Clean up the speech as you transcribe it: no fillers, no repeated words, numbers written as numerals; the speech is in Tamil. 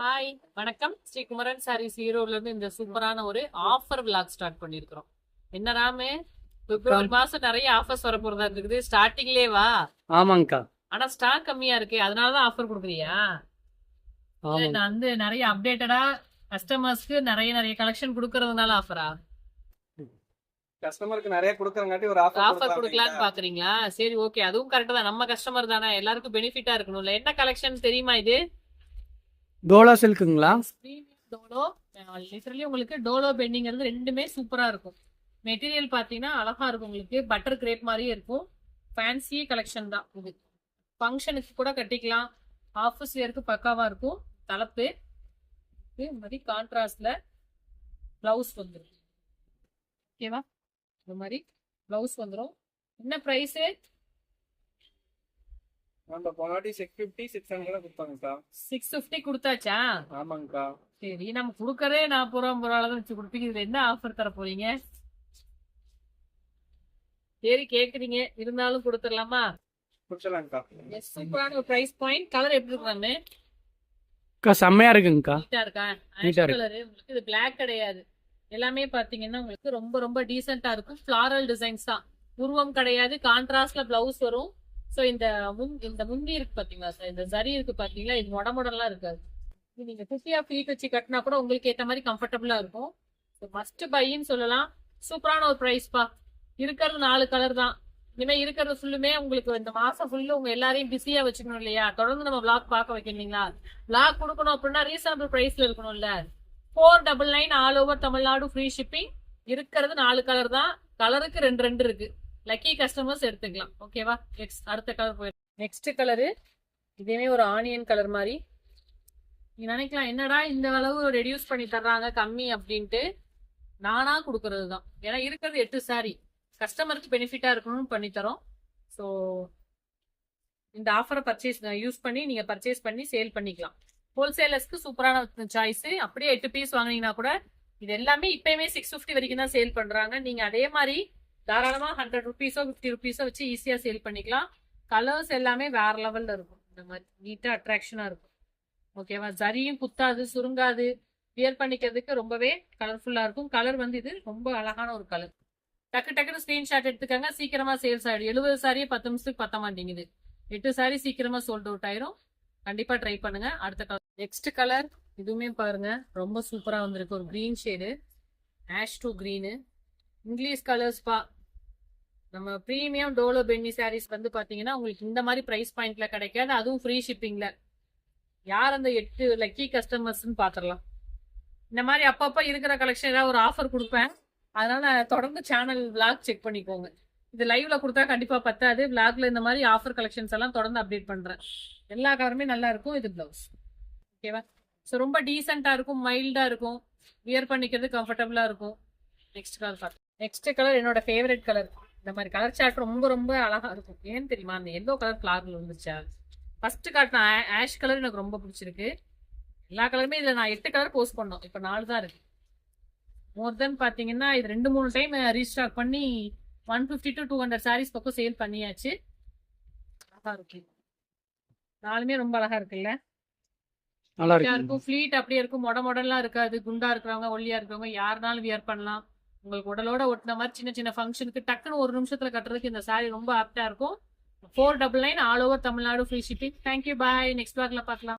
ஹாய் வணக்கம். ஸ்ரீ குமரன் சாரீஸ் ஈரோட்ல இருந்து இந்த சூப்பரான ஒரு ஆஃபர் விளாக் ஸ்டார்ட் பண்ணிருக்கிறோம். என்ன ராமே, பிப்ரவரி மாசம் நிறைய ஆஃபர்ஸ் வர போறதா இருக்குது. ஸ்டார்டிங்லயே வா. ஆமாங்கக்கா. ஆனா ஸ்டாக் கம்மியா இருக்கு, அதனாலதான் ஆஃபர் கொடுக்குறியா? நான் வந்து நிறைய அப்டேட்டடா கஸ்டமர்ஸ்க்கு நிறைய நிறைய கலெக்ஷன் கொடுக்கறதுனால ஆஃபரா? கஸ்டமருக்கு நிறைய கொடுக்கறங்காட்டி ஒரு ஆஃபர் கொடுக்கலான்னு பாக்குறீங்களா? சரி, ஓகே, அதுவும் கரெக்ட் தான். நம்ம கஸ்டமர் தானே, எல்லாருக்கும் பெனிஃபிட்டா இருக்கணும்ல. என்ன கலெக்ஷன் தெரியுமா இது? டோலோ சில்க்குங்களா? டோலோ லிட்டரலி உங்களுக்கு டோலோ பெண்டிங்கிறது ரெண்டுமே சூப்பரா இருக்கும். மெட்டீரியல் பாத்தீங்கன்னா அழகா இருக்கும், உங்களுக்கு பட்டர் கிரேப் மாதிரியே இருக்கும். ஃபேன்சி கலெக்ஷன் தான் இது. ஃபங்க்ஷனுக்கு கூட கட்டிக்கலாம், ஆஃபீஸ் வேருக்கு பக்காவா இருக்கும். தலைப்பு இது மாதிரி கான்ட்ராஸ்ட்ல பிளவுஸ் வந்துடும். ஓகேவா? இந்த மாதிரி பிளவுஸ் வந்துடும். என்ன ப்ரைஸ்? நம்ம போனாட்டி 650 600 கொடுத்தாங்கக்கா. 650 கொடுத்தாச்சா? ஆமாங்கக்கா. சரி, நம்ம கொடுக்கறே 40 ரூபா 50 ரூபா தான் வச்சு கொடுப்பீங்க. இதுல என்ன ஆஃபர் தர போறீங்க? சரி, கேக்குறீங்க, இருந்தாலும் கொடுத்துடலாமா? கொடுத்துடலாங்கக்கா. சூப்பரான ஒரு பிரைஸ் பாயிண்ட். கலர் எப்படி இருக்கான்னு அக்கா செம்மையா இருக்குங்கக்கா. நீட்டா இருக்கா? நீட்டா இருக்கு. கலர் உங்களுக்கு இது பிளாக் கிடையாது. எல்லாமே பாத்தீங்கன்னா உங்களுக்கு ரொம்ப ரொம்ப டீசென்டா இருக்கும். ஃபிளாரல் டிசைன்ஸ் தான், உருவம் கிடையாது. கான்ட்ராஸ்ட்ல பிளவுஸ் வரும். ஸோ இந்த முந்தி இருக்கு பாத்தீங்களா சார், இந்த ஜரி இருக்கு பாத்தீங்களா, இது மொடலாம் இருக்காது. இது நீங்க குட்டியா ஃபீட் வச்சு கட்டினா கூட உங்களுக்கு ஏற்ற மாதிரி கம்ஃபர்டபுளா இருக்கும். மஸ்ட் பைன்னு சொல்லலாம். சூப்பரான ஒரு பிரைஸ் பா. இருக்கிறது 4 கலர் தான். இனிமே இருக்கிறது ஃபுல்லுமே உங்களுக்கு இந்த மாசம் ஃபுல்லு உங்க எல்லாரையும் பிஸியா வச்சுக்கணும் இல்லையா? தொடர்ந்து நம்ம விளாக் பார்க்க வைக்கணுங்களா? விளாக் கொடுக்கணும் அப்படின்னா ரீசனபிள் பிரைஸ்ல இருக்கணும்ல. 499 all over Tamil Nadu, free shipping. இருக்கிறது 4 கலர் தான். கலருக்கு 2 இருக்கு. லக்கி கஸ்டமர்ஸ் எடுத்துக்கலாம். ஓகேவா? அடுத்த கலர் போயிடும். நெக்ஸ்ட் கலரு இதுவே ஒரு ஆனியன் கலர் மாதிரி. நீ நினைக்கலாம் என்னடா இந்த அளவு ரெடியூஸ் பண்ணி தர்றாங்க கம்மி அப்படின்ட்டு. நானா கொடுக்கறது தான். ஏன்னா இருக்கிறது 8 சாரி, கஸ்டமருக்கு பெனிஃபிட்டா இருக்கணும்னு பண்ணி தரோம். ஸோ இந்த ஆஃபரை யூஸ் பண்ணி நீங்க பர்ச்சேஸ் பண்ணி சேல் பண்ணிக்கலாம். ஹோல்சேலர்ஸ்க்கு சூப்பரான சாய்ஸ். அப்படியே 8 பீஸ் வாங்கினீங்கன்னா கூட இது எல்லாமே இப்பயுமே 650 வரைக்கும் தான் சேல் பண்றாங்க. நீங்க அதே மாதிரி தாராளமா 100 ருபீஸோ 50 ருபீஸோ வச்சு ஈஸியா சேல் பண்ணிக்கலாம். கலர்ஸ் எல்லாமே வேற லெவல்ல இருக்கும். இந்த மாதிரி நீட்டா அட்ராக்ஷனா இருக்கும். ஓகேவா? ஜரியும் குத்தாது, சுருங்காது. வியர் பண்ணிக்கிறதுக்கு ரொம்பவே கலர்ஃபுல்லா இருக்கும். கலர் வந்து இது ரொம்ப அழகான ஒரு கலர். டக்கு டக்குன்னு ஸ்கிரீன்ஷாட் எடுத்துக்கங்க, சீக்கிரமா சேல்ஸ் ஆயிடும். 70 சாரியே 10 நிமிஷத்துக்கு பத்த மாட்டேங்குது. 8 சாரி சீக்கிரமா சோல்ட் அவுட் ஆயிரும். கண்டிப்பா ட்ரை பண்ணுங்க. அடுத்த கலர், நெக்ஸ்ட் கலர் இதுவுமே பாருங்க ரொம்ப சூப்பரா வந்திருக்கு. ஒரு green shade, ash to green. English colours பா. நம்ம ப்ரீமியம் டோலோ பென்னி சாரீஸ் வந்து பாத்தீங்கன்னா உங்களுக்கு இந்த மாதிரி பிரைஸ் பாயிண்ட்ல கிடைக்காது, அதுவும் ஃப்ரீ ஷிப்பிங்ல. யார் அந்த 8 லக்கி கஸ்டமர்ஸ்ன்னு பாத்திரலாம். இந்த மாதிரி அப்பப்ப இருக்கிற கலெக்ஷன் ஏதாவது ஒரு ஆஃபர் கொடுப்பேன். அதனால தொடர்ந்து சேனல் விளாக் செக் பண்ணிக்கோங்க. இது லைவ்ல கொடுத்தா கண்டிப்பா பத்தாது. விளாக்ல இந்த மாதிரி ஆஃபர் கலெக்ஷன்ஸ் எல்லாம் தொடர்ந்து அப்டேட் பண்றேன். எல்லா கலருமே நல்லா இருக்கும். இது பிளவுஸ். ஓகேவா? ஸோ ரொம்ப டீசெண்டா இருக்கும், மைல்டா இருக்கும், வியர் பண்ணிக்கிறது கம்ஃபர்டபுளா இருக்கும். Next colour. நெக்ஸ்ட் கலர் என்னோட ஃபேவரட் கலர். இந்த மாதிரி கலர் சார்ட் ரொம்ப ரொம்ப அழகா இருக்கும். ஏன்னு தெரியுமா? அந்த எல்லோ கலர் ஃபிளார்ல வந்துருச்சா? ஃபர்ஸ்ட் காட்டின ஆஷ் கலர் எனக்கு ரொம்ப பிடிச்சிருக்கு. எல்லா கலருமே இதுல நான் 8 கலர் போஸ்ட் பண்ணோம், இப்ப 4 தான் இருக்கு. மோர் தென் பாத்தீங்கன்னா இது 2-3 டைம் ரீஸ்டாக் பண்ணி 150 to 200 சாரீஸ் பக்கம் சேல் பண்ணியாச்சு. அழகா இருக்கு. 4மே ரொம்ப அழகா இருக்குல்ல? நல்லா இருக்கும். ஃபிளீட் அப்படியே இருக்கும், மொடலாம் இருக்காது. குண்டா இருக்கிறவங்க, ஒல்லியா இருக்கிறவங்க யாருனாலும் வியர் பண்ணலாம். உங்களுக்கு உடலோட ஒட்டின மாதிரி சின்ன சின்ன ஃபங்க்ஷனுக்கு டக்குன்னு ஒரு நிமிஷத்துல கட்டுறதுக்கு இந்த சாரி ரொம்ப ஆப்டா இருக்கும். 499 all over Tamil Nadu, free shipping. Thank you, bye. Next வாக்ல பார்க்கலாம்.